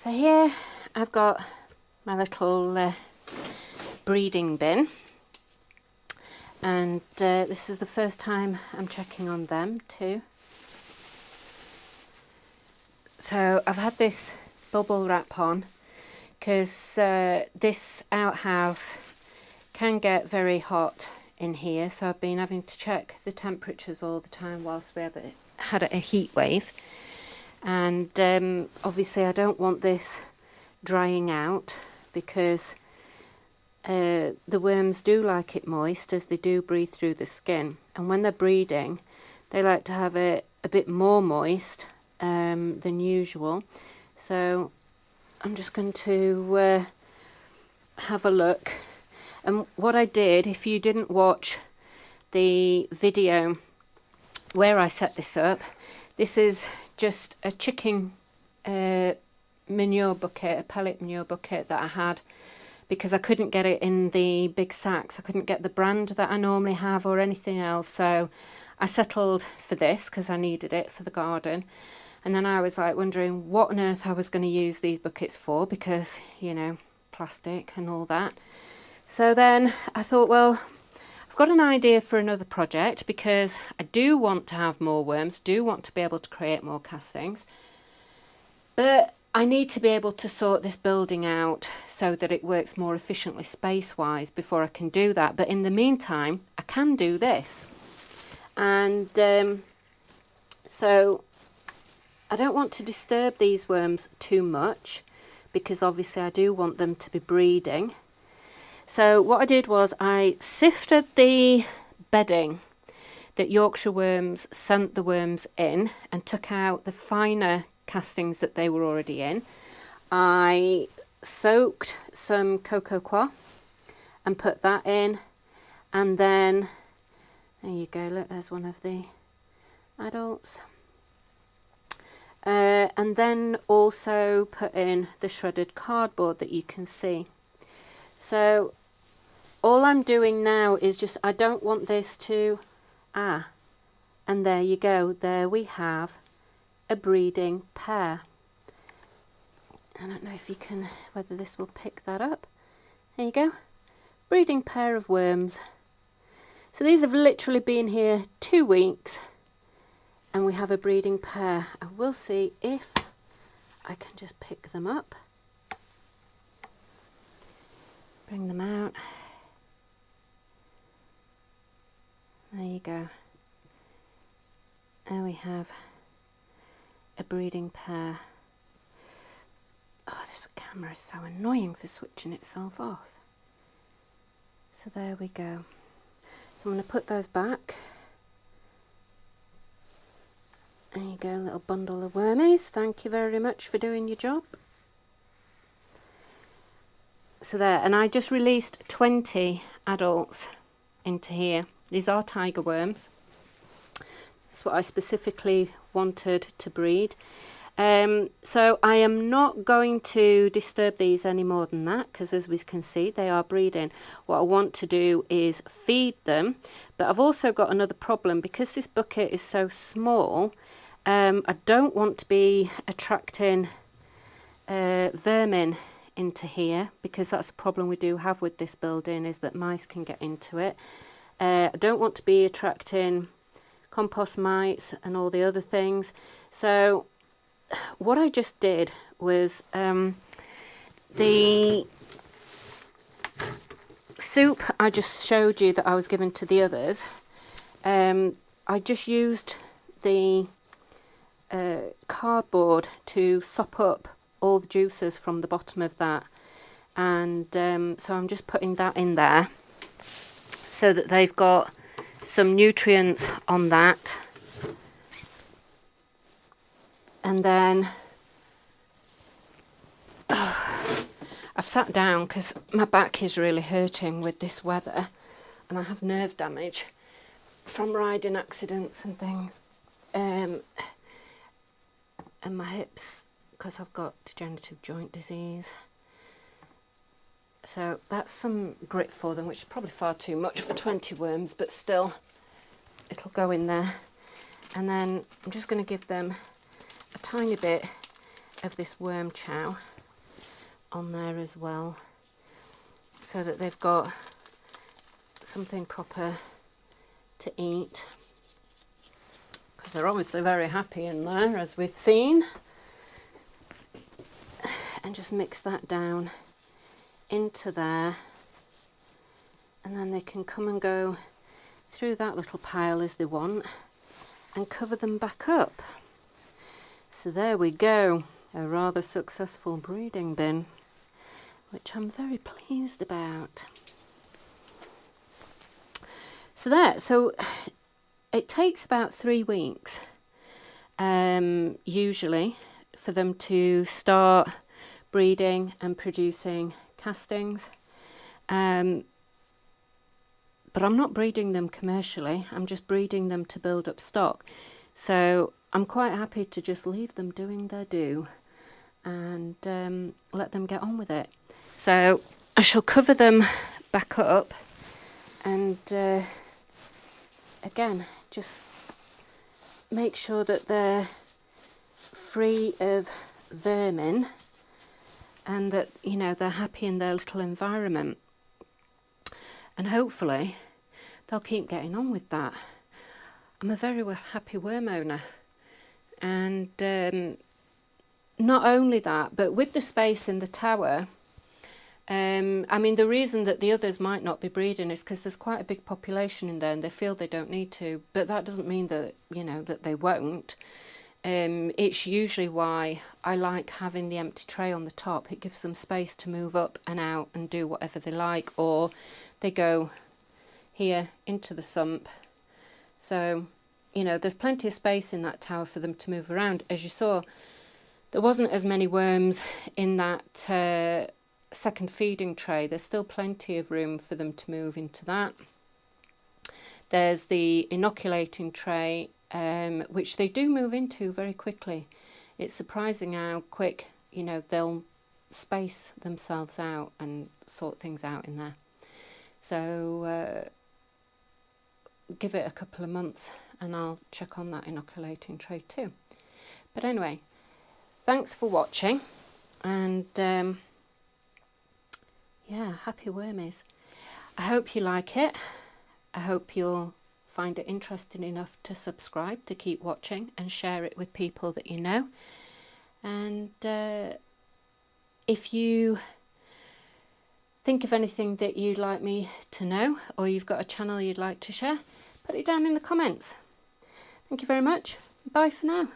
So here I've got my little breeding bin, and this is the first time I'm checking on them too. So I've had this bubble wrap on because this outhouse can get very hot in here, so I've been having to check the temperatures all the time whilst we had a heat wave. And obviously I don't want this drying out because the worms do like it moist, as they do breathe through the skin, and when they're breeding they like to have it a bit more moist than usual. So I'm just going to have a look. And what I did, if you didn't watch the video where I set this up, this is just a chicken manure bucket, a pellet manure bucket that I had, because I couldn't get it in the big sacks. I couldn't get the brand that I normally have or anything else, so I settled for this because I needed it for the garden. And then I was like wondering what on earth I was going to use these buckets for, because, you know, plastic and all that. So then I thought, well, I've got an idea for another project, because I do want to have more worms, do want to be able to create more castings, but I need to be able to sort this building out so that it works more efficiently space-wise before I can do that. But in the meantime, I can do this. And so I don't want to disturb these worms too much, because obviously I do want them to be breeding. So what I did was I sifted the bedding that Yorkshire worms sent the worms in and took out the finer castings that they were already in. I soaked some cocoa coir and put that in, and then there you go, look, there's one of the adults. And then also put in the shredded cardboard that you can see. So all I'm doing now is just, I don't want this to, and there you go, there we have a breeding pair. I don't know if you can, whether this will pick that up. There you go, breeding pair of worms. So these have literally been here 2 weeks and we have a breeding pair. I will see if I can just pick them up. Bring them out. There you go. There we have a breeding pair. Oh, this camera is so annoying for switching itself off. So there we go. So I'm going to put those back. There you go, little bundle of wormies. Thank you very much for doing your job. So there, and I just released 20 adults into here. These are tiger worms. That's what I specifically wanted to breed. So I am not going to disturb these any more than that, because as we can see they are breeding. What I want to do is feed them, but I've also got another problem, because this bucket is so small. I don't want to be attracting vermin into here, because that's a problem we do have with this building, is that mice can get into it. I don't want to be attracting compost mites and all the other things. So what I just did was the soup I just showed you that I was given to the others, I just used the cardboard to sop up all the juices from the bottom of that, and so I'm just putting that in there so that they've got some nutrients on that. And then I've sat down because my back is really hurting with this weather, and I have nerve damage from riding accidents and things, and my hips, because I've got degenerative joint disease. So that's some grit for them, which is probably far too much for 20 worms, but still it'll go in there. And then I'm just going to give them a tiny bit of this worm chow. on there as well, so that they've got something proper to eat, because they're obviously very happy in there, as we've seen. And just mix that down into there, and then they can come and go through that little pile as they want and cover them back up. So there we go, a rather successful breeding bin, which I'm very pleased about. So it takes about 3 weeks usually for them to start breeding and producing castings, but I'm not breeding them commercially, I'm just breeding them to build up stock. So I'm quite happy to just leave them doing their do and let them get on with it. So I shall cover them back up, and again, just make sure that they're free of vermin and that, you know, they're happy in their little environment, and hopefully they'll keep getting on with that. I'm a very happy worm owner, and not only that, but with the space in the tower, I mean, the reason that the others might not be breeding is because there's quite a big population in there and they feel they don't need to, but that doesn't mean that, you know, that they won't. It's usually why I like having the empty tray on the top. It gives them space to move up and out and do whatever they like, or they go here into the sump. So, you know, there's plenty of space in that tower for them to move around. As you saw, there wasn't as many worms in that second feeding tray. There's still plenty of room for them to move into that. There's the inoculating tray, which they do move into very quickly. It's surprising how quick, you know, they'll space themselves out and sort things out in there. So give it a couple of months and I'll check on that inoculating tray too. But anyway, thanks for watching, and yeah, happy wormies. I hope you like it. I hope you'll find it interesting enough to subscribe, to keep watching and share it with people that you know. And if you think of anything that you'd like me to know, or you've got a channel you'd like to share, put it down in the comments. Thank you very much. Bye for now.